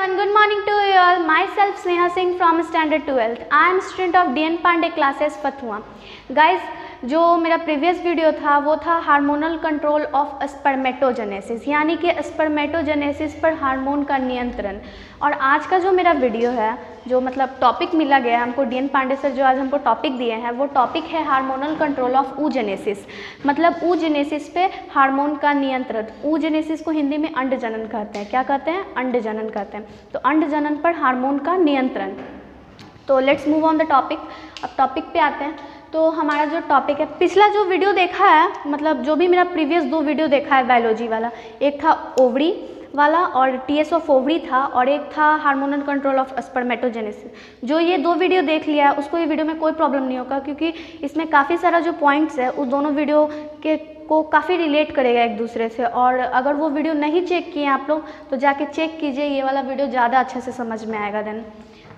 everyone, good morning to you all. Myself Sneha Singh from standard 12th. I am student of DN Pandey classes Fathua. Guys, जो मेरा previous video था वो था hormonal control of spermatogenesis, यानी कि spermatogenesis पर hormone का नियंत्रण। और आज का जो मेरा वीडियो है, जो मतलब टॉपिक मिला गया है हमको डीएन पांडे सर जो आज हमको टॉपिक दिए हैं, वो टॉपिक है हार्मोनल कंट्रोल ऑफ oogenesis, मतलब oogenesis पे हार्मोन का नियंत्रण। oogenesis को हिंदी में अंड जनन कहते हैं। क्या कहते हैं? अंड जनन कहते हैं। तो अंड जनन पर हार्मोन का नियंत्रण। तो let's move on the topic. अब टॉपिक पे आते हैं। तो हमारा जो टॉपिक है, पिछला जो वीडियो देखा है, मतलब जो भी मेरा प्रीवियस 2 वीडियो देखा है बायोलॉजी वाला, एक था ओवरी वाला और टीएस ऑफ ओवरी था, और एक था हार्मोनल कंट्रोल ऑफ स्पर्मेटोजेनेसिस। जो ये 2 वीडियो देख लिया है उसको ये वीडियो में कोई प्रॉब्लम नहीं होगा, क्योंकि इसमें काफ़ी सारा जो पॉइंट्स है उस दोनों वीडियो के को काफ़ी रिलेट करेगा एक दूसरे से। और अगर वो वीडियो नहीं चेक किए आप लोग तो जाके चेक कीजिए, ये वाला वीडियो ज़्यादा अच्छे से समझ में आएगा देन।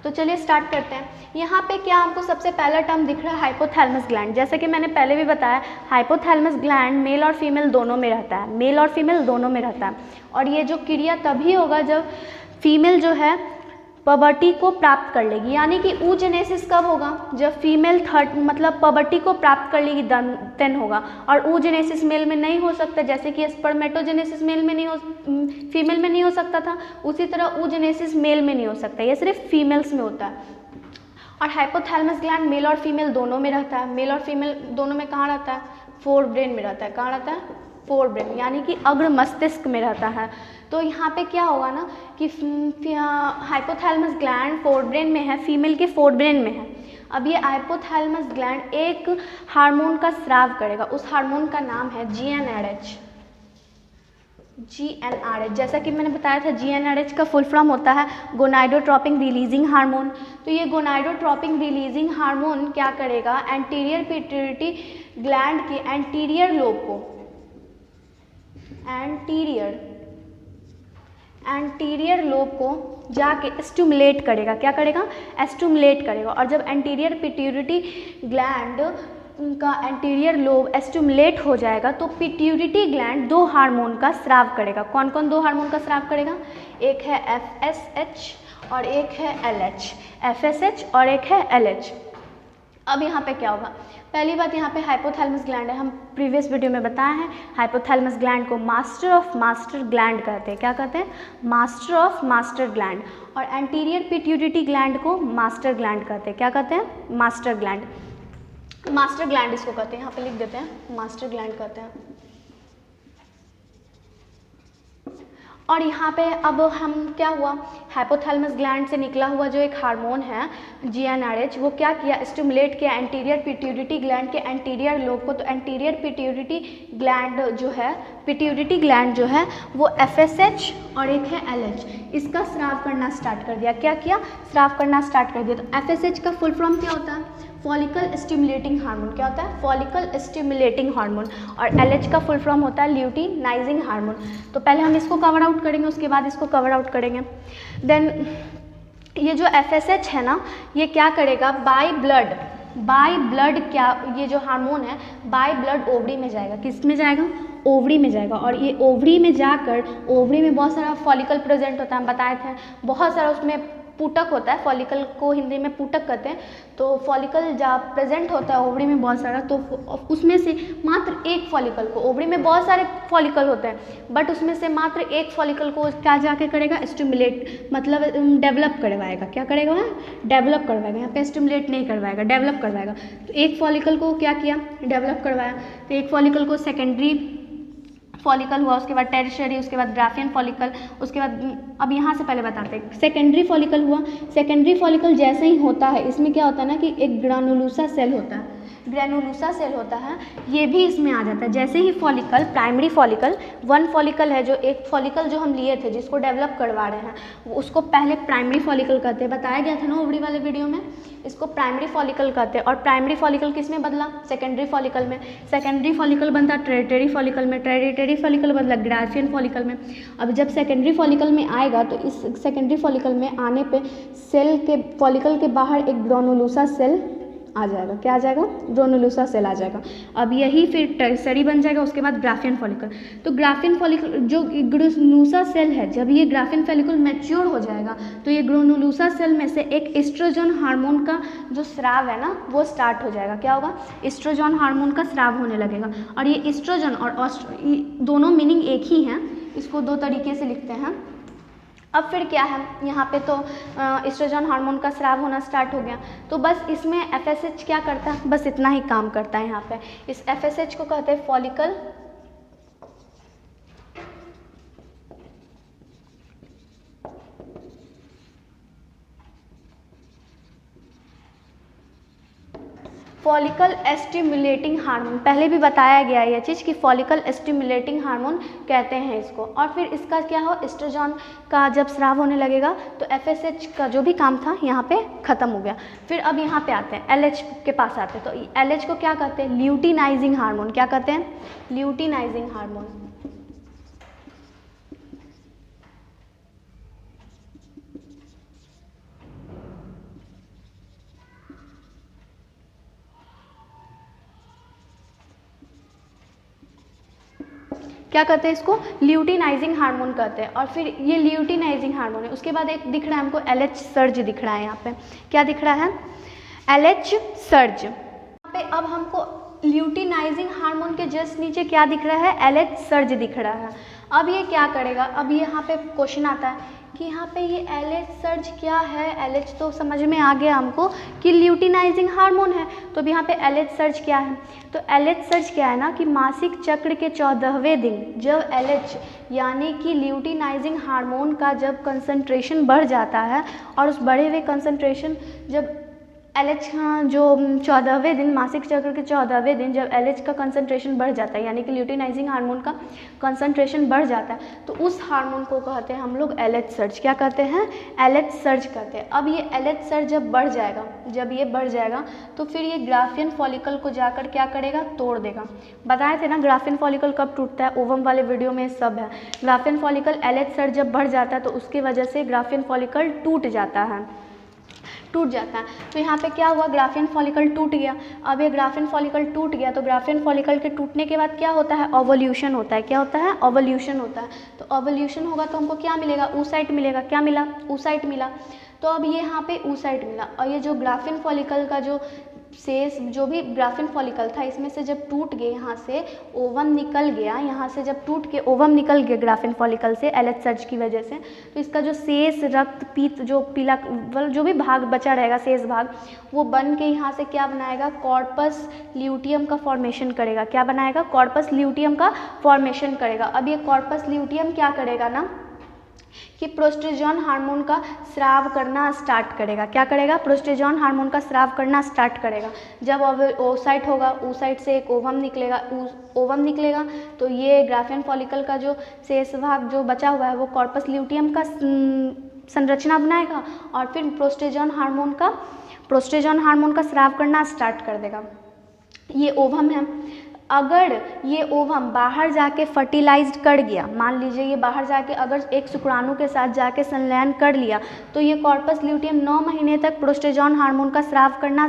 तो चलिए स्टार्ट करते हैं। यहाँ पे क्या हमको सबसे पहला टर्म दिख रहा है, हाइपोथैलेमस ग्लैंड। जैसे कि मैंने पहले भी बताया, हाइपोथैलेमस ग्लैंड मेल और फीमेल दोनों में रहता है, मेल और फीमेल दोनों में रहता है। और ये जो क्रिया तभी होगा जब फीमेल जो है पबर्टी को प्राप्त कर लेगी, यानी कि oogenesis कब होगा? जब फीमेल मतलब पबर्टी को प्राप्त कर लेगी देन होगा। और oogenesis मेल में नहीं हो सकता, जैसे कि स्पर्मेटोजेनेसिस मेल में नहीं हो, फीमेल में नहीं हो सकता था, उसी तरह oogenesis मेल में नहीं हो सकता, ये सिर्फ फीमेल्स में होता है। और हाइपोथैलेमस ग्लैंड मेल और फीमेल दोनों में रहता है। मेल और फीमेल दोनों में कहाँ रहता है? फोर ब्रेन में रहता है। कहाँ रहता है? फोर ब्रेन, यानी कि अग्र मस्तिष्क में रहता है। तो यहाँ पे क्या होगा ना कि हाइपोथैलेमस ग्लैंड फोर ब्रेन में है, फीमेल के फोर ब्रेन में है। अब ये हाइपोथैलेमस ग्लैंड एक हार्मोन का स्राव करेगा, उस हार्मोन का नाम है GnRH। GnRH, जैसा कि मैंने बताया था, GnRH का फुल फॉर्म होता है गोनाडोट्रोपिन रिलीजिंग हार्मोन। तो ये गोनाडोट्रोपिन रिलीजिंग हार्मोन क्या करेगा? एंटीरियर पिट्यूटरी ग्लैंड के एंटीरियर लोब को, एंटीरियर लोब को जाके स्टिमुलेट करेगा। क्या करेगा? स्टिमुलेट करेगा। और जब एंटीरियर पिट्यूटरी ग्लैंड का एंटीरियर लोब स्टिमुलेट हो जाएगा तो पिट्यूटरी ग्लैंड 2 हार्मोन का स्राव करेगा। कौन कौन 2 हार्मोन का स्राव करेगा? एक है FSH और एक है LH। FSH और एक है LH। अब यहाँ पे क्या होगा? पहली बात, यहाँ पे हाइपोथैलेमस ग्लैंड है, हम प्रीवियस वीडियो में बताए हैं। हाइपोथैलेमस ग्लैंड को मास्टर ऑफ मास्टर ग्लैंड कहते हैं। क्या कहते हैं? Master of master gland. और एंटीरियर पिट्यूटरी ग्लैंड को मास्टर ग्लैंड कहते हैं। क्या कहते हैं? Master gland. मास्टर ग्लैंड इसको कहते हैं, यहाँ पे लिख देते हैं, मास्टर ग्लैंड कहते हैं। और यहाँ पे अब हम क्या हुआ, हाइपोथैलेमस ग्लैंड से निकला हुआ जो एक हार्मोन है GnRH, वो क्या किया? स्टिमुलेट किया एंटीरियर पिट्यूटरी ग्लैंड के एंटीरियर लोब को। तो एंटीरियर पिट्यूटरी ग्लैंड जो है, पिट्यूटरी ग्लैंड जो है वो FSH और एक है LH, इसका स्राव करना स्टार्ट कर दिया। क्या किया? स्राव करना स्टार्ट कर दिया। तो FSH का फुल फॉर्म क्या होता है? Follicle stimulating hormone. क्या होता है? Follicle stimulating hormone. और LH का फुल फॉर्म होता है ल्यूटिनाइजिंग हार्मोन। तो पहले हम इसको कवर आउट करेंगे, उसके बाद इसको कवर आउट करेंगे। देन ये जो FSH है ना, ये क्या करेगा? बाय ब्लड क्या, ये जो हार्मोन है बाय ब्लड ओवरी में जाएगा। किस में जाएगा? ओवरी में जाएगा। और ये ओवरी में जाकर, ओवरी में बहुत सारा फॉलिकल प्रेजेंट होता है, हम बताए थे, बहुत सारा उसमें पुटक होता है, फॉलिकल को हिंदी में पुटक कहते हैं। तो फॉलिकल जब प्रेजेंट होता है ओवरी में बहुत सारा, तो उसमें से मात्र एक फॉलिकल को, ओवरी में बहुत सारे फॉलिकल होते हैं बट उसमें से मात्र एक फॉलिकल को क्या जाके करेगा? स्टिमुलेट, मतलब डेवलप करवाएगा। क्या करेगा? डेवलप करवाएगा। यहाँ पे स्टिमुलेट नहीं करवाएगा, डेवलप करवाएगा। तो एक फॉलिकल को क्या किया? डेवलप करवाया। तो एक फॉलिकल को सेकेंडरी फॉलिकल हुआ, उसके बाद टेरिशरी, उसके बाद ग्राफियन फॉलिकल, उसके बाद अब यहाँ से पहले बताते हैं, सेकेंडरी फॉलिकल हुआ। सेकेंडरी फॉलिकल जैसे ही होता है, इसमें क्या होता है ना कि एक ग्रानुलोसा सेल होता है, ग्रेनुलोसा सेल होता है, ये भी इसमें आ जाता है। जैसे ही फॉलिकल, प्राइमरी फॉलिकल, 1 फॉलिकल है, जो एक फॉलिकल जो हम लिए थे जिसको डेवलप करवा रहे हैं, उसको पहले प्राइमरी फॉलिकल कहते हैं। बताया गया था ना ओवरी वाले वीडियो में, इसको प्राइमरी फॉलिकल कहते हैं। और प्राइमरी फॉलिकल किस में बदला? सेकेंडरी फॉलिकल में। सेकेंडरी फॉलिकल बनता टेरिटरी फॉलिकल में, टेरिटरी फॉलिकल बदला ग्राफियन फॉलिकल में। अब जब सेकेंडरी फॉलिकल में आएगा तो इस सेकेंडरी फॉलिकल में आने पे सेल के, फॉलिकल के बाहर एक ग्रानुलोसा सेल आ जाएगा, क्या आ जाएगा, ग्रेनुलोसा सेल आ जाएगा। अब यही फिर टर्सरी बन जाएगा, उसके बाद ग्राफियन फॉलिकल। तो ग्राफियन फॉलिकल जो ग्रेनुलोसा सेल है, जब ये ग्राफियन फॉलिकल मैच्योर हो जाएगा तो ये ग्रेनुलोसा सेल में से एक एस्ट्रोजन हार्मोन का जो स्राव है ना वो स्टार्ट हो जाएगा। क्या होगा, एस्ट्रोजन हार्मोन का स्राव होने लगेगा। और ये एस्ट्रोजन और दोनों मीनिंग एक ही हैं, इसको दो तरीके से लिखते हैं। अब फिर क्या है, यहाँ पे तो एस्ट्रोजन हार्मोन का स्राव होना स्टार्ट हो गया, तो बस इसमें FSH क्या करता है, बस इतना ही काम करता है। यहाँ पे इस FSH को कहते हैं फॉलिकल स्टिमुलेटिंग हार्मोन। पहले भी बताया गया ये चीज़ कि फॉलिकल स्टिमुलेटिंग हार्मोन कहते हैं इसको। और फिर इसका क्या हो, एस्ट्रोजन का जब स्राव होने लगेगा तो FSH का जो भी काम था यहाँ पे ख़त्म हो गया। फिर अब यहाँ पे आते हैं LH के पास आते हैं। तो LH को क्या कहते हैं, ल्यूटिनाइजिंग हार्मोन। क्या कहते हैं, ल्यूटिनाइजिंग हार्मोन। क्या कहते हैं इसको, ल्यूटिनाइजिंग हार्मोन कहते हैं। और फिर ये ल्यूटिनाइजिंग हार्मोन है, उसके बाद एक दिख रहा है हमको LH सर्ज दिख रहा है। यहाँ पे क्या दिख रहा है, LH सर्ज। यहाँ पे अब हमको ल्यूटिनाइजिंग हार्मोन के जस्ट नीचे क्या दिख रहा है, LH सर्ज दिख रहा है। अब ये क्या करेगा, अब यहाँ पे क्वेश्चन आता है कि यहाँ पे ये LH सर्ज क्या है। LH तो समझ में आ गया हमको कि ल्यूटिनाइजिंग हार्मोन है, तो अब यहाँ पे LH सर्ज क्या है। तो LH सर्ज क्या है ना कि मासिक चक्र के 14वें दिन जब LH यानी कि ल्यूटिनाइजिंग हार्मोन का जब कंसंट्रेशन बढ़ जाता है, और उस बढ़े हुए कंसंट्रेशन जब LH जो 14वें दिन, मासिक चक्र के 14वें दिन जब LH का कंसंट्रेशन बढ़ जाता है, यानी कि ल्यूटिनाइजिंग हार्मोन का कंसंट्रेशन बढ़ जाता है, तो उस हार्मोन को कहते हैं हम लोग LH सर्ज। क्या कहते हैं, LH सर्ज कहते हैं। अब ये LH सर्ज जब बढ़ जाएगा, जब ये बढ़ जाएगा तो फिर ये ग्राफियन फॉलिकल को जाकर क्या करेगा, तोड़ देगा। बताए थे ना ग्राफियन फॉलिकल कब टूटता है, ओवम वाले वीडियो में सब है। ग्राफियन फॉलिकल LH सर्ज जब बढ़ जाता है तो उसकी वजह से ग्राफियन फॉलिकल टूट जाता है। तो यहाँ पे क्या हुआ, ग्राफियन फॉलिकल टूट गया। अब ये ग्राफियन फॉलिकल टूट गया तो ग्राफियन फॉलिकल के टूटने के बाद क्या होता है, ओवल्यूशन होता है। क्या होता है, ओवल्यूशन होता है। तो ओवल्यूशन होगा तो हमको क्या मिलेगा, oocyte मिलेगा। क्या मिला, oocyte मिला। तो अब ये यहाँ पे oocyte मिला, और ये जो ग्राफियन फॉलिकल का जो शेष जो भी ग्राफियन फॉलिकल था, इसमें से जब टूट गए, यहाँ से ओवम निकल गया, यहाँ से जब टूट के ओवम निकल गया ग्राफियन फॉलिकल से LH सर्ज की वजह से, तो इसका जो शेष रक्त पीत जो पीला जो भी भाग बचा रहेगा, शेष भाग, वो बन के यहाँ से क्या बनाएगा, कॉर्पस ल्यूटियम का फॉर्मेशन करेगा। क्या बनाएगा, कॉर्पस ल्यूटियम का फॉर्मेशन करेगा। अब ये कॉर्पस ल्यूटियम क्या करेगा ना कि प्रोस्टेजॉन हार्मोन का स्राव करना स्टार्ट करेगा। क्या करेगा, प्रोस्टेजॉन हार्मोन का स्राव करना स्टार्ट करेगा। जब oocyte होगा, oocyte से एक ओवम निकलेगा, तो ये ग्राफियन फॉलिकल का जो शेष भाग जो बचा हुआ है वो कॉर्पस ल्यूटियम का संरचना बनाएगा, और फिर प्रोस्टेजॉन हार्मोन का स्राव करना स्टार्ट कर देगा। ये ओवम है। अगर ये ओवम बाहर जाके फर्टिलाइज्ड कर गया, मान लीजिए ये बाहर जाके अगर एक शुक्राणु के साथ जाके संलयन कर लिया, तो ये कॉर्पस ल्यूटियम 9 महीने तक प्रोस्टेजॉन हार्मोन का स्राव करना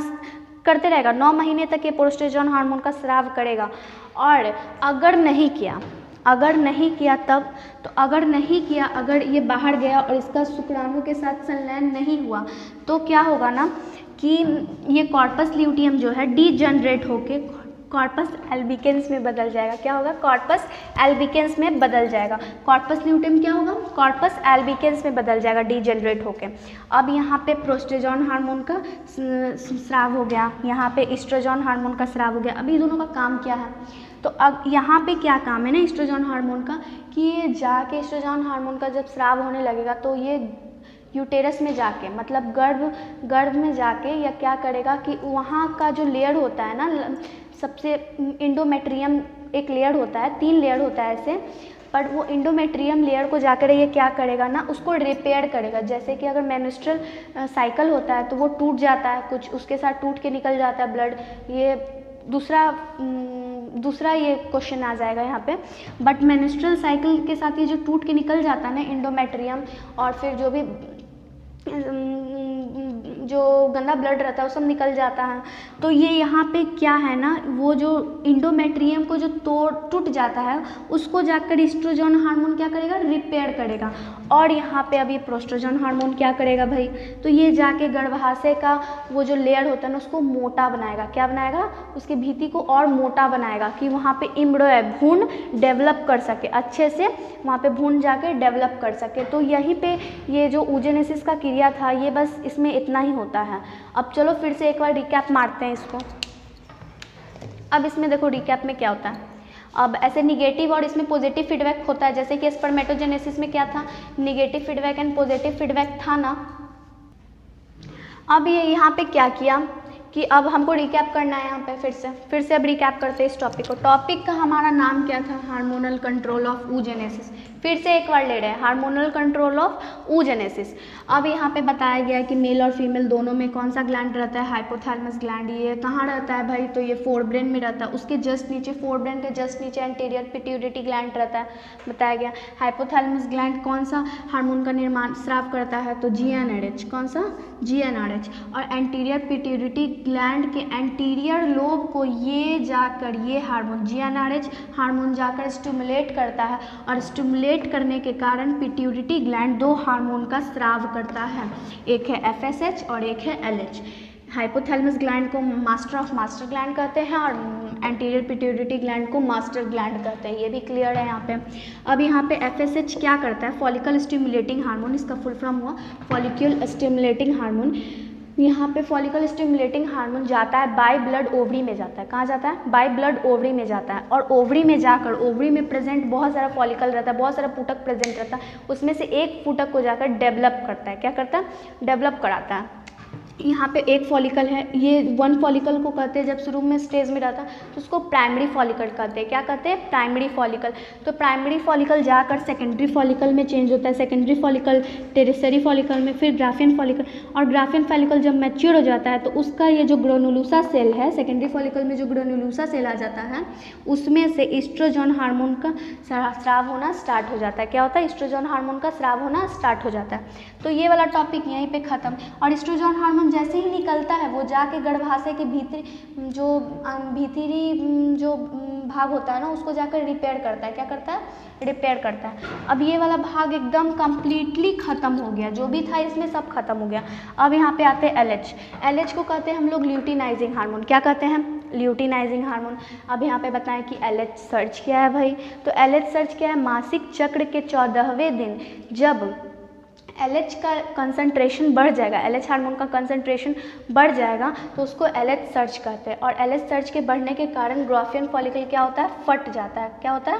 करते रहेगा। 9 महीने तक ये प्रोस्टेजॉन हार्मोन का स्राव करेगा। और अगर नहीं किया तब, तो अगर ये बाहर गया और इसका शुक्राणु के साथ संलयन नहीं हुआ, तो क्या होगा ना कि ये कॉर्पस ल्यूटियम जो है डीजनरेट होके कॉर्पस एल्बिकेंस में बदल जाएगा। क्या होगा, कॉर्पस एल्बिकेंस में बदल जाएगा। कॉर्पस ल्यूटियम क्या होगा, कॉर्पस एल्बिकेंस में बदल जाएगा डीजनरेट होके। अब यहाँ पे प्रोस्टेजॉन हार्मोन का स्राव हो गया, यहाँ पे एस्ट्रोजन हार्मोन का स्राव हो गया। अभी दोनों का काम क्या है, तो अब यहाँ पे क्या काम है ना एस्ट्रोजन हार्मोन का, कि ये जाके एस्ट्रोजन हार्मोन का जब स्राव होने लगेगा तो ये यूटेरस में जाके, मतलब गर्भ में जाके, या क्या करेगा कि वहाँ का जो लेयर होता है ना, सबसे एंडोमेट्रियम एक लेयर होता है, 3 लेयर होता है ऐसे, पर वो एंडोमेट्रियम लेयर को जाकर ये क्या करेगा ना, उसको रिपेयर करेगा। जैसे कि अगर मेंस्ट्रुअल साइकिल होता है तो वो टूट जाता है, कुछ उसके साथ टूट के निकल जाता है ब्लड। ये दूसरा ये क्वेश्चन आ जाएगा यहाँ पे। बट मेंस्ट्रुअल साइकिल के साथ ये जो टूट के निकल जाता है ना एंडोमेट्रियम, और फिर जो भी जो गंदा ब्लड रहता है वो सब निकल जाता है। तो ये यहाँ पे क्या है ना, वो जो इंडोमेट्रियम को जो टूट जाता है उसको जाकर ईस्ट्रोजन हार्मोन क्या करेगा, रिपेयर करेगा। और यहाँ पे अभी प्रोस्ट्रोजन हार्मोन क्या करेगा भाई, तो ये जाके गर्भाशय का वो जो लेयर होता है ना उसको मोटा बनाएगा। क्या बनाएगा, उसके भित्ति को और मोटा बनाएगा कि वहाँ पे एम्ब्रियो भ्रूण डेवलप कर सके, अच्छे से वहाँ पे भ्रूण जाके डेवलप कर सके। तो यहीं पे ये जो oogenesis का क्रिया था ये बस इसमें इतना ही होता है। अब चलो फिर से एक बार रिकैप मारते हैं इसको। अब इसमें देखो रिकैप में क्या होता है, अब ऐसे निगेटिव और इसमें पॉजिटिव फीडबैक होता है। जैसे कि स्पर्मेटोजेनेसिस में क्या था, negative feedback and positive feedback था ना। अब ये यहाँ पे क्या किया कि अब हमको रिकैप करना है यहाँ पे फिर से अब रिकैप करते हैं इस टॉपिक को। टॉपिक का हमारा नाम क्या था, हार्मोनल कंट्रोल ऑफ oogenesis। फिर से एक बार ले रहे हैं, हार्मोनल कंट्रोल ऑफ oogenesis। अब यहाँ पे बताया गया है कि मेल और फीमेल दोनों में कौन सा ग्लैंड रहता है, हाइपोथैलेमस ग्लैंड। ये कहाँ रहता है भाई, तो ये फोरब्रेन में रहता है। उसके जस्ट नीचे, फोरब्रेन के जस्ट नीचे एंटीरियर पिट्यूटरी ग्लैंड रहता है, बताया गया। हाइपोथैलेमस ग्लैंड कौन सा हार्मोन का निर्माण स्राव करता है, तो GnRH। कौन सा, GnRH। और एंटीरियर पिट्यूटरी ग्लैंड के एंटीरियर लोब को ये जाकर ये हार्मोन GnRH हार्मोन जाकर स्टिमुलेट करता है, और स्टिमुलेट करने के कारण पिट्यूटरी ग्लैंड दो हार्मोन का स्राव करता है, एक है FSH और एक है LH। हाइपोथैलेमस ग्लैंड को मास्टर ऑफ मास्टर ग्लैंड कहते हैं और एंटीरियर पिट्यूटरी ग्लैंड को मास्टर ग्लैंड कहते हैं। ये भी क्लियर है यहाँ पे। अब यहाँ पे FSH क्या करता है, फॉलिकल स्टिमुलेटिंग हार्मोन, इसका फुल फॉर्म हुआ फॉलिक्यूल स्टिमुलेटिंग हार्मोन। यहाँ पे फॉलिकल स्टिमुलेटिंग हार्मोन जाता है बाय ब्लड ओवरी में जाता है। कहाँ जाता है, बाय ब्लड ओवरी में जाता है। और ओवरी में जाकर, ओवरी में प्रेजेंट बहुत सारा फॉलिकल रहता है, बहुत सारा पुटक प्रेजेंट रहता है, उसमें से एक पुटक को जाकर डेवलप करता है। क्या करता है, डेवलप कराता है। यहाँ पे एक फॉलिकल है, ये वन फॉलिकल को कहते हैं, जब शुरू में स्टेज में रहता है तो उसको प्राइमरी फॉलिकल कहते हैं। क्या कहते हैं, प्राइमरी फॉलिकल। तो प्राइमरी फॉलिकल जाकर सेकेंडरी फॉलिकल में चेंज होता है, सेकेंडरी फॉलिकल टेरिसरी फॉलिकल में, फिर ग्राफियन फॉलिकल। और ग्राफियन फॉलिकल जब मैच्योर हो जाता है तो उसका ये जो ग्रेनुलोसा सेल है, सेकेंडरी फॉलिकल में जो ग्रेनुलोसा सेल आ जाता है उसमें से ईस्ट्रोजन हार्मोन का स्राव होना स्टार्ट हो जाता है। क्या होता है, ईस्ट्रोजन हार्मोन का स्राव होना स्टार्ट हो जाता है। तो ये वाला टॉपिक यहीं पे खत्म। और ईस्ट्रोजन हार्मोन जैसे ही निकलता है वो जाके गर्भाशय के भीतरी जो भाग होता है ना उसको जाकर रिपेयर करता है। क्या करता है, रिपेयर करता है। अब ये वाला भाग एकदम कम्प्लीटली ख़त्म हो गया, जो भी था इसमें सब खत्म हो गया। अब यहाँ पे आते हैं LH। LH को कहते हैं हम लोग ल्यूटिनाइजिंग हार्मोन। क्या कहते हैं, ल्यूटिनाइजिंग हार्मोन। अब यहाँ पे बताएं कि LH सर्च क्या है भाई, तो LH सर्च क्या है, मासिक चक्र के 14वें दिन जब LH का कंसंट्रेशन बढ़ जाएगा, LH हार्मोन का कंसंट्रेशन बढ़ जाएगा तो उसको LH सर्च कहते हैं। और LH सर्च के बढ़ने के कारण ग्राफियन फॉलिकल क्या होता है, फट जाता है। क्या होता है,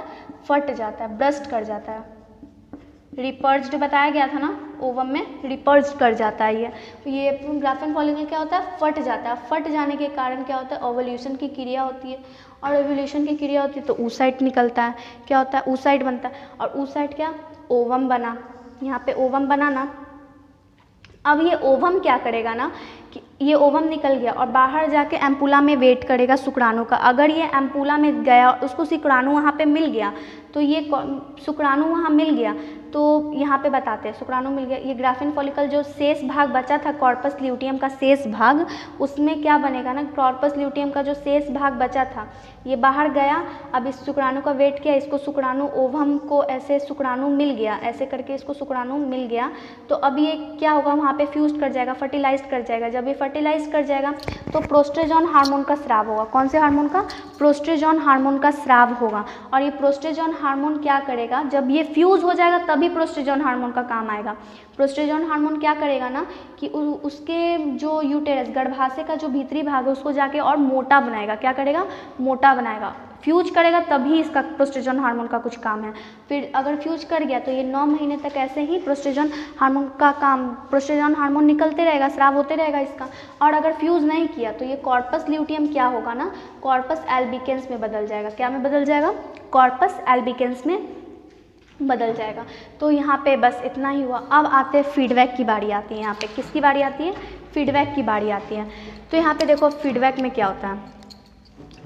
फट जाता है, ब्रस्ट कर जाता है। रिपर्ज्ड बताया गया था ना, ओवम में रिपर्ज्ड कर जाता है ये ग्राफियन फॉलिकल क्या होता है, फट जाता है। फट जाने के कारण क्या होता है, ओवल्यूशन की क्रिया होती है, और ओवल्यूशन की क्रिया होती है तो oocyte निकलता है। क्या होता है, oocyte बनता है, और oocyte क्या, ओवम बना। यहाँ पे ओवम बनाना। अब ये ओवम क्या करेगा ना कि ये ओवम निकल गया और बाहर जाके एम्पुला में वेट करेगा शुक्राणु का। अगर ये एम्पुला में गया और उसको शुक्राणु वहाँ पे मिल गया तो ये शुक्राणु वहाँ मिल गया तो यहाँ पे बताते हैं शुक्राणु मिल गया। ये ग्राफियन फॉलिकल जो शेष भाग बचा था, कॉर्पस ल्यूटियम का शेष भाग, उसमें क्या बनेगा ना, कॉर्पस ल्यूटियम का जो शेष भाग बचा था ये बाहर गया। अब इस शुक्राणु का वेट किया, इसको शुक्राणु ओवम को ऐसे शुक्राणु मिल गया, ऐसे करके इसको शुक्राणु मिल गया। तो अब ये क्या होगा, वहाँ पे फ्यूज कर जाएगा, फर्टिलाइज कर जाएगा। जब ये फर्टिलाइज कर जाएगा तो प्रोस्टेजॉन हार्मोन का स्राव होगा। कौन से हार्मोन का, प्रोस्टेजॉन हार्मोन का स्राव होगा। और ये प्रोस्टेजॉन हार्मोन क्या करेगा, जब ये फ्यूज हो जाएगा तभी प्रोस्टेजॉन हार्मोन का काम आएगा। प्रोस्टेजॉन हार्मोन क्या करेगा ना कि उसके जो यूटेरस, गर्भाशय का जो भीतरी भाग है उसको जाके और मोटा बनाएगा। क्या करेगा, मोटा बनाएगा। फ्यूज करेगा तभी इसका प्रोस्टेजॉन हार्मोन का कुछ काम है। फिर अगर फ्यूज कर गया तो ये 9 महीने तक ऐसे ही प्रोस्टेजॉन हार्मोन का काम, प्रोस्टेजॉन हार्मोन निकलते रहेगा, स्राव होते रहेगा इसका। और अगर फ्यूज नहीं किया तो ये कॉर्पस ल्यूटियम क्या होगा ना, कॉर्पस एल्बिकेंस में बदल जाएगा। क्या में बदल जाएगा, कॉर्पस एल्बिकेंस में बदल जाएगा। तो यहाँ पे बस इतना ही हुआ। अब आते हैं फीडबैक की बारी आती है। यहाँ पे किसकी बारी आती है, फीडबैक की बारी आती है। तो यहाँ पे देखो फीडबैक में क्या होता है,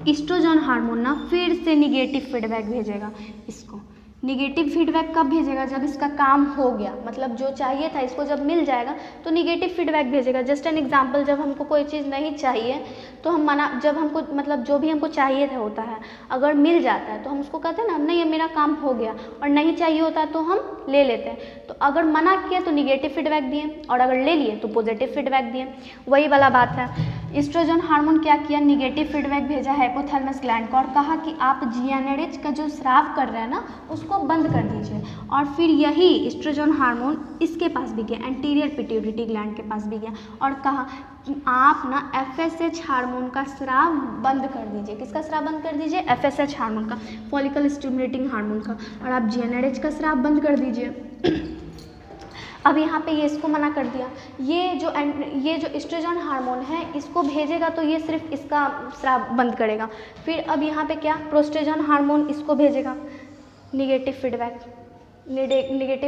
ईस्ट्रोजन हार्मोन ना फिर से निगेटिव फीडबैक भेजेगा इसको। निगेटिव फीडबैक कब भेजेगा? जब इसका काम हो गया, मतलब जो चाहिए था इसको जब मिल जाएगा तो निगेटिव फीडबैक भेजेगा। जस्ट एन एग्जांपल, जब हमको कोई चीज़ नहीं चाहिए तो हम मना, जब हमको मतलब जो भी हमको चाहिए था होता है, अगर मिल जाता है तो हम उसको कहते हैं ना नहीं ये मेरा काम हो गया, और नहीं चाहिए होता है तो हम ले लेते हैं। तो अगर मना किया तो निगेटिव फीडबैक दिए, और अगर ले लिए तो पॉजिटिव फीडबैक दिए, वही वाला बात है। एस्ट्रोजन हार्मोन क्या किया? निगेटिव फीडबैक भेजा हाइपोथैलेमस ग्लैंड को और कहा कि आप GnRH का जो स्राव कर रहे हैं ना उसको बंद कर दीजिए। और फिर यही एस्ट्रोजन हार्मोन इसके पास भी गया, एंटीरियर पिट्यूटरी ग्लैंड के पास भी गया और कहा कि आप ना FSH हार्मोन का स्राव बंद कर दीजिए। किसका स्राव बंद कर दीजिए? FSH हार्मोन का, फॉलिकल स्टिमुलेटिंग हार्मोन का, और आप GnRH का स्राव बंद कर दीजिए। अब यहाँ पे ये इसको मना कर दिया। ये जो एस्ट्रोजन हार्मोन है इसको भेजेगा तो ये सिर्फ इसका स्राव बंद करेगा। फिर अब यहाँ पे क्या? प्रोस्टेजन हार्मोन इसको भेजेगा निगेटिव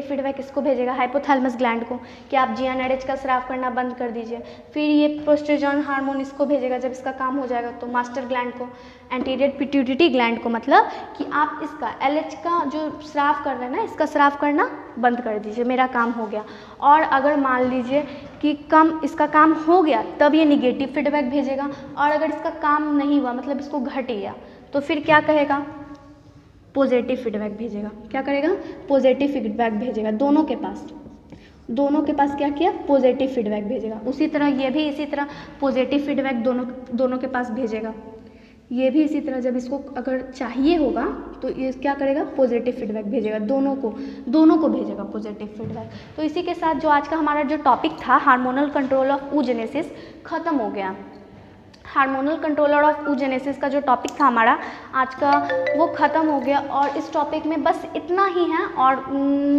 फीडबैक इसको भेजेगा हाइपोथैलेमस ग्लैंड को कि आप GnRH का स्राव करना बंद कर दीजिए। फिर ये प्रोस्टेजन हार्मोन इसको भेजेगा जब इसका काम हो जाएगा तो मास्टर ग्लैंड को, एंटीरियर पिट्यूटरी ग्लैंड को, मतलब कि आप इसका LH का जो स्राव कर रहे हैं ना इसका स्राव करना बंद कर दीजिए, मेरा काम हो गया। और अगर मान लीजिए कि इसका काम हो गया तब ये निगेटिव फीडबैक भेजेगा, और अगर इसका काम नहीं हुआ मतलब इसको घट गया तो फिर क्या कहेगा? पॉजिटिव फीडबैक भेजेगा। क्या करेगा? पॉजिटिव फीडबैक भेजेगा। दोनों के पास क्या किया? पॉजिटिव फीडबैक भेजेगा। उसी तरह ये भी इसी तरह पॉजिटिव फीडबैक दोनों के पास भेजेगा। ये भी इसी तरह जब इसको अगर चाहिए होगा तो ये क्या करेगा? पॉजिटिव फीडबैक भेजेगा। दोनों को भेजेगा पॉजिटिव फीडबैक। तो इसी के साथ जो आज का हमारा जो टॉपिक था हार्मोनल कंट्रोल ऑफ oogenesis खत्म हो गया। हार्मोनल कंट्रोलर ऑफ oogenesis का जो टॉपिक था हमारा आज का वो ख़त्म हो गया। और इस टॉपिक में बस इतना ही है और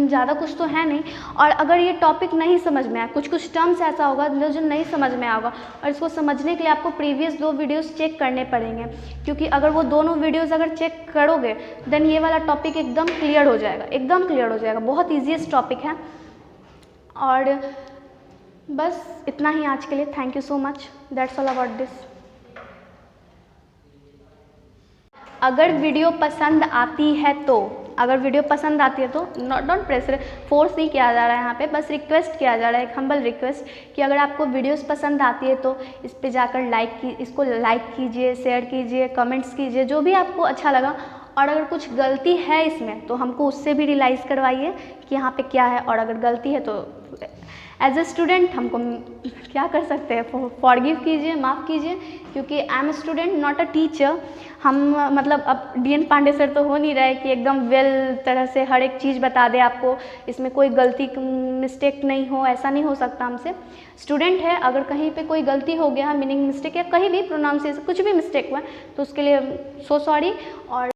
ज़्यादा कुछ तो है नहीं। और अगर ये टॉपिक नहीं समझ में आया, कुछ टर्म्स ऐसा होगा जो नहीं समझ में आएगा, और इसको समझने के लिए आपको प्रीवियस 2 वीडियोस चेक करने पड़ेंगे, क्योंकि अगर वो दोनों वीडियोस अगर चेक करोगे देन ये वाला टॉपिक एकदम क्लियर हो जाएगा। बहुत ईजीएस्ट टॉपिक है। और बस इतना ही आज के लिए। Thank you so much. That's all about this. अगर वीडियो पसंद आती है तो डोंट प्रेशर, फोर्स नहीं किया जा रहा है यहाँ पे, बस रिक्वेस्ट किया जा रहा है, एक हम्बल रिक्वेस्ट कि अगर आपको वीडियोस पसंद आती है तो इस पे जाकर इसको लाइक कीजिए, शेयर कीजिए, कमेंट्स कीजिए, जो भी आपको अच्छा लगा। और अगर कुछ गलती है इसमें तो हमको उससे भी रियलाइज़ करवाइए कि यहाँ पे क्या है, और अगर गलती है तो एज ए स्टूडेंट हमको क्या कर सकते हैं? फॉरगिव कीजिए, माफ़ कीजिए, क्योंकि I am a student not a teacher. हम मतलब अब DN पांडे सर तो हो नहीं रहे कि एकदम वेल तरह से हर एक चीज़ बता दे आपको, इसमें कोई गलती मिस्टेक नहीं हो, ऐसा नहीं हो सकता हमसे। स्टूडेंट है, अगर कहीं पे कोई गलती हो गया है, मीनिंग मिस्टेक या कहीं भी प्रोनाउंसिएशन कुछ भी मिस्टेक हुआ तो उसके लिए सो सॉरी। और